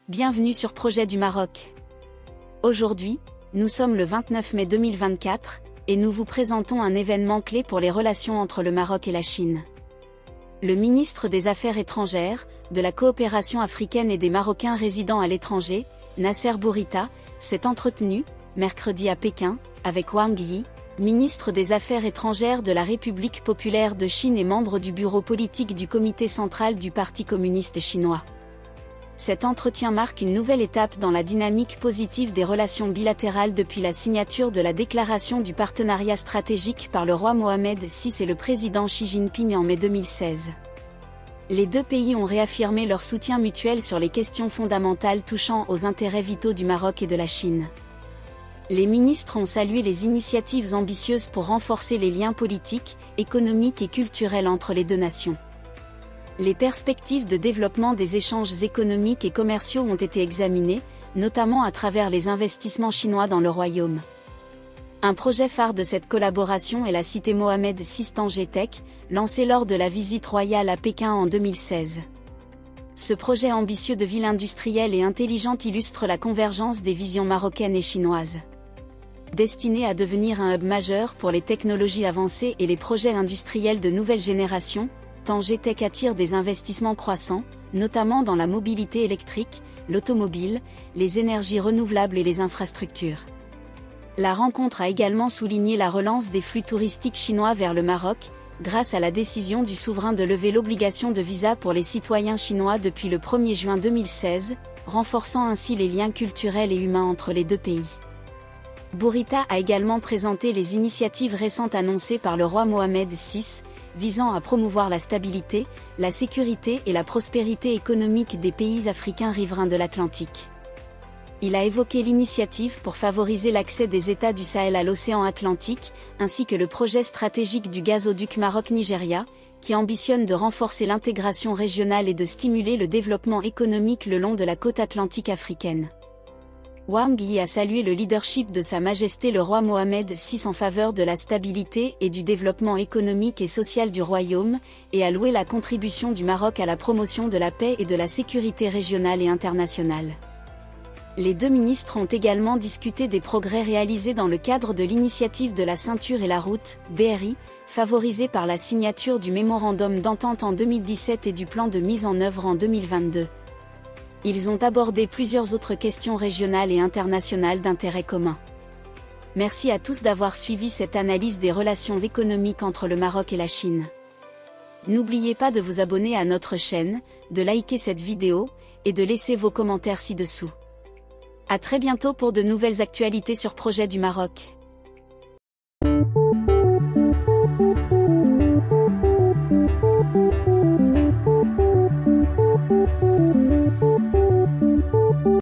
Bienvenue sur Projet du Maroc. Aujourd'hui, nous sommes le 29 mai 2024, et nous vous présentons un événement clé pour les relations entre le Maroc et la Chine. Le ministre des Affaires étrangères, de la coopération africaine et des Marocains résidant à l'étranger, Nasser Bourita, s'est entretenu, mercredi à Pékin, avec Wang Yi, ministre des Affaires étrangères de la République populaire de Chine et membre du bureau politique du comité central du Parti communiste chinois. Cet entretien marque une nouvelle étape dans la dynamique positive des relations bilatérales depuis la signature de la déclaration du partenariat stratégique par le roi Mohamed VI et le président Xi Jinping en mai 2016. Les deux pays ont réaffirmé leur soutien mutuel sur les questions fondamentales touchant aux intérêts vitaux du Maroc et de la Chine. Les ministres ont salué les initiatives ambitieuses pour renforcer les liens politiques, économiques et culturels entre les deux nations. Les perspectives de développement des échanges économiques et commerciaux ont été examinées, notamment à travers les investissements chinois dans le royaume. Un projet phare de cette collaboration est la cité Mohamed VI Tanger Tech, lancée lors de la visite royale à Pékin en 2016. Ce projet ambitieux de ville industrielle et intelligente illustre la convergence des visions marocaines et chinoises. Destiné à devenir un hub majeur pour les technologies avancées et les projets industriels de nouvelle génération, Tanger Tech attire des investissements croissants, notamment dans la mobilité électrique, l'automobile, les énergies renouvelables et les infrastructures. La rencontre a également souligné la relance des flux touristiques chinois vers le Maroc, grâce à la décision du souverain de lever l'obligation de visa pour les citoyens chinois depuis le 1er juin 2016, renforçant ainsi les liens culturels et humains entre les deux pays. Bourita a également présenté les initiatives récentes annoncées par le roi Mohamed VI, visant à promouvoir la stabilité, la sécurité et la prospérité économique des pays africains riverains de l'Atlantique. Il a évoqué l'initiative pour favoriser l'accès des États du Sahel à l'océan Atlantique, ainsi que le projet stratégique du gazoduc Maroc-Nigeria, qui ambitionne de renforcer l'intégration régionale et de stimuler le développement économique le long de la côte atlantique africaine. Wang Yi a salué le leadership de Sa Majesté le roi Mohamed VI en faveur de la stabilité et du développement économique et social du royaume, et a loué la contribution du Maroc à la promotion de la paix et de la sécurité régionale et internationale. Les deux ministres ont également discuté des progrès réalisés dans le cadre de l'initiative de la ceinture et la route, BRI, favorisée par la signature du mémorandum d'entente en 2017 et du plan de mise en œuvre en 2022. Ils ont abordé plusieurs autres questions régionales et internationales d'intérêt commun. Merci à tous d'avoir suivi cette analyse des relations économiques entre le Maroc et la Chine. N'oubliez pas de vous abonner à notre chaîne, de liker cette vidéo, et de laisser vos commentaires ci-dessous. À très bientôt pour de nouvelles actualités sur Projet du Maroc.